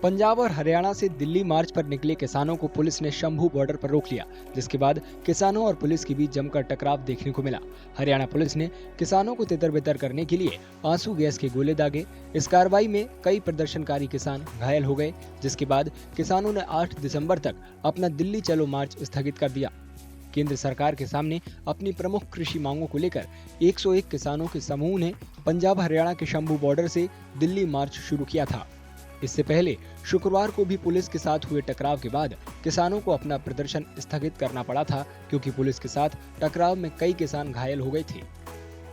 पंजाब और हरियाणा से दिल्ली मार्च पर निकले किसानों को पुलिस ने शंभू बॉर्डर पर रोक लिया, जिसके बाद किसानों और पुलिस के बीच जमकर टकराव देखने को मिला। हरियाणा पुलिस ने किसानों को तितर-बितर करने के लिए आंसू गैस के गोले दागे। इस कार्रवाई में कई प्रदर्शनकारी किसान घायल हो गए, जिसके बाद किसानों ने 8 दिसंबर तक अपना दिल्ली चलो मार्च स्थगित कर दिया। केंद्र सरकार के सामने अपनी प्रमुख कृषि मांगों को लेकर 101 किसानों के समूह ने पंजाब हरियाणा के शंभू बॉर्डर से दिल्ली मार्च शुरू किया था। इससे पहले शुक्रवार को भी पुलिस के साथ हुए टकराव के बाद किसानों को अपना प्रदर्शन स्थगित करना पड़ा था, क्योंकि पुलिस के साथ टकराव में कई किसान घायल हो गए थे।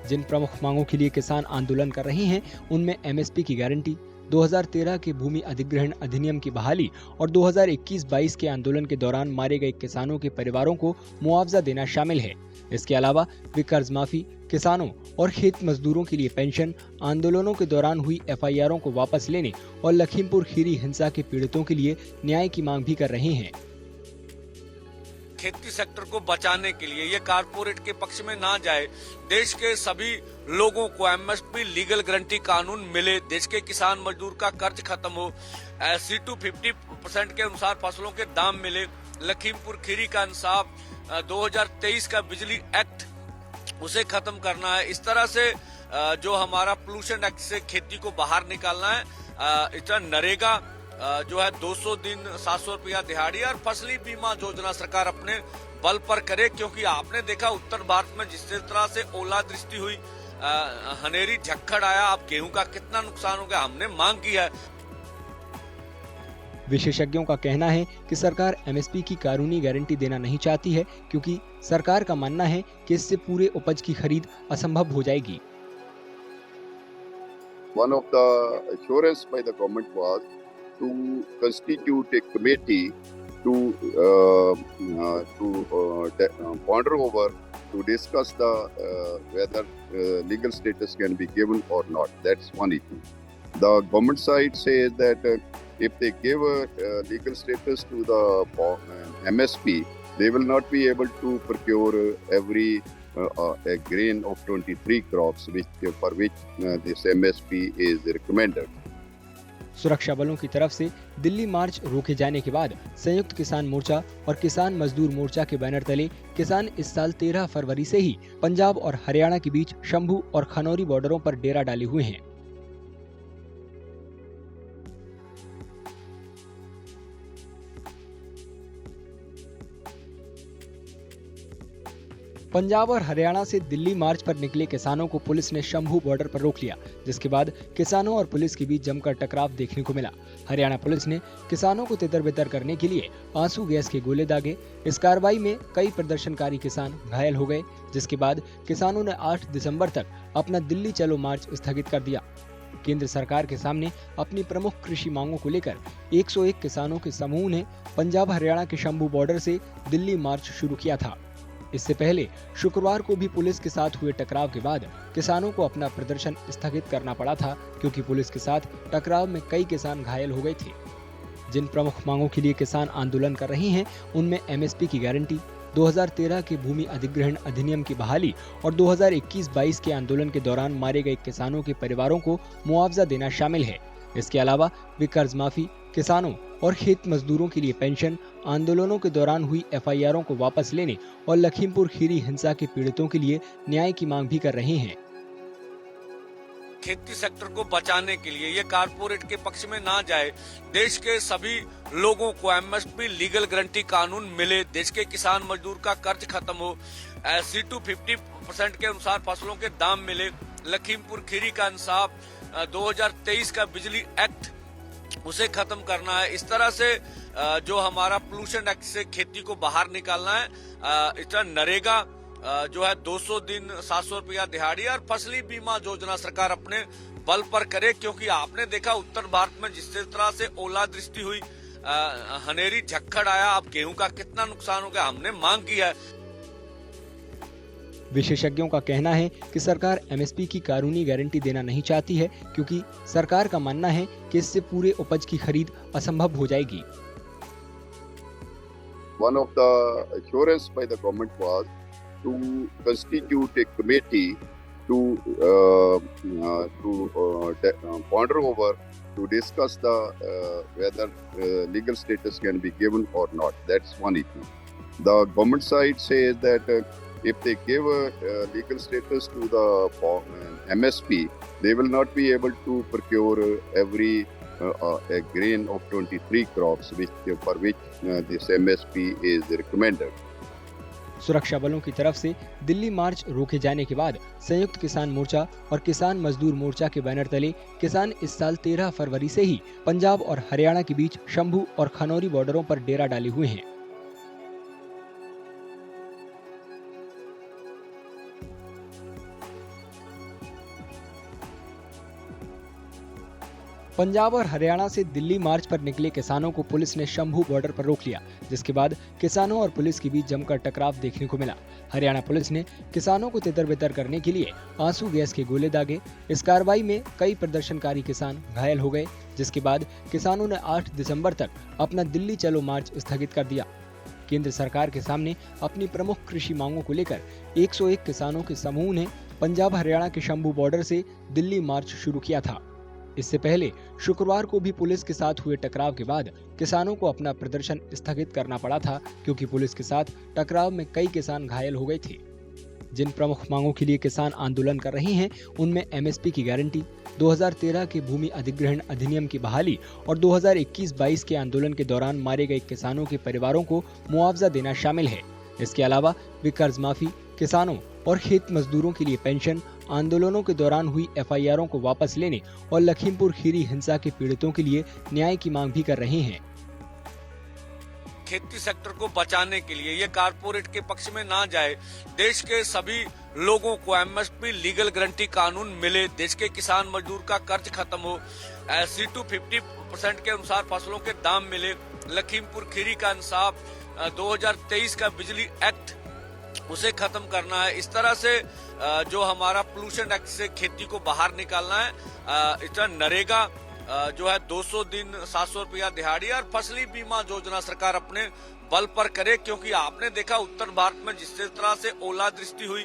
जिन प्रमुख मांगों के लिए किसान आंदोलन कर रहे हैं, उनमें एमएसपी की गारंटी, 2013 के भूमि अधिग्रहण अधिनियम की बहाली और 2021-22 के आंदोलन के दौरान मारे गए किसानों के परिवारों को मुआवजा देना शामिल है। इसके अलावा वे कर्ज माफी, किसानों और खेत मजदूरों के लिए पेंशन, आंदोलनों के दौरान हुई एफआईआरों को वापस लेने और लखीमपुर खीरी हिंसा के पीड़ितों के लिए न्याय की मांग भी कर रहे हैं। खेती सेक्टर को बचाने के लिए ये कारपोरेट के पक्ष में ना जाए, देश के सभी लोगों को एमएसपी लीगल गारंटी कानून मिले, देश के किसान मजदूर का कर्ज खत्म हो, C2 50% के अनुसार फसलों के दाम मिले, लखीमपुर खीरी का इंसाफ, 2023 का बिजली एक्ट उसे खत्म करना है। इस तरह से जो हमारा पोल्यूशन एक्ट से खेती को बाहर निकालना है, इस तरह नरेगा जो है 200 दिन 700 रुपया दिहाड़ी और फसली बीमा योजना सरकार अपने बल पर करे, क्योंकि आपने देखा उत्तर भारत में जिस तरह से ओलावृष्टि हुई, हनेरी झक्खड़ आया, अब गेहूं का कितना नुकसान हो गया, हमने मांग की है। विशेषज्ञों का कहना है कि सरकार एमएसपी की कानूनी गारंटी देना नहीं चाहती है, क्योंकि सरकार का मानना है कि इससे पूरे उपज की खरीद असंभव हो जाएगी। One of the assurance by the government was to constitute a committee to ponder over, to discuss the whether legal status can be given or not. That's one issue. The government side says that if they give legal status to the MSP, they will not be able to procure every a grain of 23 crops for which this MSP is recommended. सुरक्षा बलों की तरफ से दिल्ली मार्च रोके जाने के बाद संयुक्त किसान मोर्चा और किसान मजदूर मोर्चा के बैनर तले किसान इस साल 13 फरवरी से ही पंजाब और हरियाणा के बीच शंभू और खनौरी बॉर्डरों पर डेरा डाले हुए हैं। पंजाब और हरियाणा से दिल्ली मार्च पर निकले किसानों को पुलिस ने शंभू बॉर्डर पर रोक लिया, जिसके बाद किसानों और पुलिस के बीच जमकर टकराव देखने को मिला। हरियाणा पुलिस ने किसानों को तितर-बितर करने के लिए आंसू गैस के गोले दागे। इस कार्रवाई में कई प्रदर्शनकारी किसान घायल हो गए, जिसके बाद किसानों ने 8 दिसंबर तक अपना दिल्ली चलो मार्च स्थगित कर दिया। केंद्र सरकार के सामने अपनी प्रमुख कृषि मांगों को लेकर 101 किसानों के समूह ने पंजाब हरियाणा के शंभू बॉर्डर से दिल्ली मार्च शुरू किया था। इससे पहले शुक्रवार को भी पुलिस के साथ हुए टकराव के बाद किसानों को अपना प्रदर्शन स्थगित करना पड़ा था, क्योंकि पुलिस के साथ टकराव में कई किसान घायल हो गए थे। जिन प्रमुख मांगों के लिए किसान आंदोलन कर रहे हैं, उनमें एमएसपी की गारंटी, 2013 के भूमि अधिग्रहण अधिनियम की बहाली और 2021-22 के आंदोलन के दौरान मारे गए किसानों के परिवारों को मुआवजा देना शामिल है। इसके अलावा वे कर्ज माफी, किसानों और खेत मजदूरों के लिए पेंशन, आंदोलनों के दौरान हुई एफआईआरों को वापस लेने और लखीमपुर खीरी हिंसा के पीड़ितों के लिए न्याय की मांग भी कर रहे हैं। खेती सेक्टर को बचाने के लिए ये कारपोरेट के पक्ष में ना जाए, देश के सभी लोगों को एमएसपी लीगल गारंटी कानून मिले, देश के किसान मजदूर का कर्ज खत्म हो, C2 50% के अनुसार फसलों के दाम मिले, लखीमपुर खीरी का इंसाफ, 2023 का बिजली एक्ट उसे खत्म करना है। इस तरह से जो हमारा पोल्यूशन एक्ट से खेती को बाहर निकालना है, इस तरह नरेगा जो है 200 दिन 700 रुपया दिहाड़ी और फसली बीमा योजना सरकार अपने बल पर करे, क्योंकि आपने देखा उत्तर भारत में जिस तरह से ओलावृष्टि हुई, हनेरी झक्खड़ आया, अब गेहूं का कितना नुकसान हो गया, हमने मांग की है। विशेषज्ञों का कहना है कि सरकार एमएसपी की कानूनी गारंटी देना नहीं चाहती है, क्योंकि सरकार का मानना है कि इससे पूरे उपज की खरीद असंभव हो जाएगी। One of the assurance by the government was to constitute a committee to ponder over, to discuss the whether legal status can be given or not. That's one issue. The government side says that if they give legal status to the MSP, they will not be able to procure every a grain of 23 crops for which this MSP is recommended. सुरक्षा बलों की तरफ से दिल्ली मार्च रोके जाने के बाद संयुक्त किसान मोर्चा और किसान मजदूर मोर्चा के बैनर तले किसान इस साल 13 फरवरी से ही पंजाब और हरियाणा के बीच शंभू और खनौरी बॉर्डरों पर डेरा डाले हुए हैं। पंजाब और हरियाणा से दिल्ली मार्च पर निकले किसानों को पुलिस ने शंभू बॉर्डर पर रोक लिया, जिसके बाद किसानों और पुलिस के बीच जमकर टकराव देखने को मिला। हरियाणा पुलिस ने किसानों को तितर-बितर करने के लिए आंसू गैस के गोले दागे। इस कार्रवाई में कई प्रदर्शनकारी किसान घायल हो गए, जिसके बाद किसानों ने 8 दिसंबर तक अपना दिल्ली चलो मार्च स्थगित कर दिया। केंद्र सरकार के सामने अपनी प्रमुख कृषि मांगों को लेकर 101 किसानों के समूह ने पंजाब हरियाणा के शंभू बॉर्डर से दिल्ली मार्च शुरू किया था। इससे पहले शुक्रवार को भी पुलिस के साथ हुए टकराव के बाद किसानों को अपना प्रदर्शन स्थगित करना पड़ा था, क्योंकि पुलिस के साथ टकराव में कई किसान घायल हो गए थे। जिन प्रमुख मांगों के लिए किसान आंदोलन कर रहे हैं उनमें एमएसपी की गारंटी, 2013 के भूमि अधिग्रहण अधिनियम की बहाली और 2021-22 के आंदोलन के दौरान मारे गए किसानों के परिवारों को मुआवजा देना शामिल है। इसके अलावा वे कर्ज माफी, किसानों और खेत मजदूरों के लिए पेंशन, आंदोलनों के दौरान हुई एफआईआरों को वापस लेने और लखीमपुर खीरी हिंसा के पीड़ितों के लिए न्याय की मांग भी कर रहे हैं। खेती सेक्टर को बचाने के लिए ये कारपोरेट के पक्ष में ना जाए, देश के सभी लोगों को एमएसपी लीगल गारंटी कानून मिले, देश के किसान मजदूर का कर्ज खत्म हो, C2 50% के अनुसार फसलों के दाम मिले, लखीमपुर खीरी का इंसाफ, 2023 का बिजली एक्ट उसे खत्म करना है। इस तरह से जो हमारा पोल्यूशन एक्ट से खेती को बाहर निकालना है, इस तरह नरेगा जो है 200 दिन 700 रुपया दिहाड़ी और फसली बीमा योजना सरकार अपने बल पर करे, क्योंकि आपने देखा उत्तर भारत में जिस तरह से ओलावृष्टि हुई,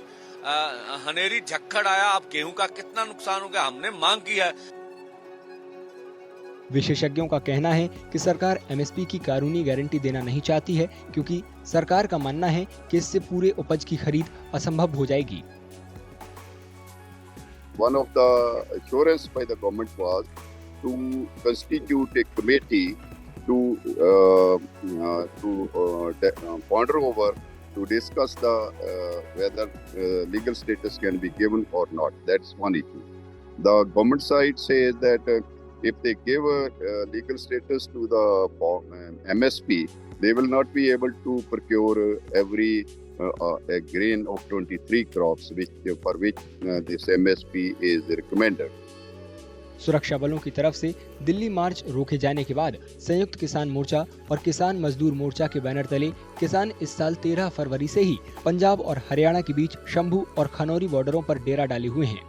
हनेरी झक्खड़ आया, अब गेहूं का कितना नुकसान हो गया, हमने मांग की है। विशेषज्ञों का कहना है कि सरकार एमएसपी की कानूनी गारंटी देना नहीं चाहती है, क्योंकि सरकार का मानना है कि इससे पूरे उपज की खरीद असंभव हो जाएगी। One of the assurance by the government was to constitute a committee to ponder over to discuss the whether legal status can be given or not. That's one issue. The government side says that if they give legal status to the MSP, they will not be able to procure every a grain of 23 crops for which this MSP is recommended. सुरक्षा बलों की तरफ से दिल्ली मार्च रोके जाने के बाद संयुक्त किसान मोर्चा और किसान मजदूर मोर्चा के बैनर तले किसान इस साल 13 फरवरी से ही पंजाब और हरियाणा के बीच शंभू और खनौरी बॉर्डरों पर डेरा डाले हुए हैं।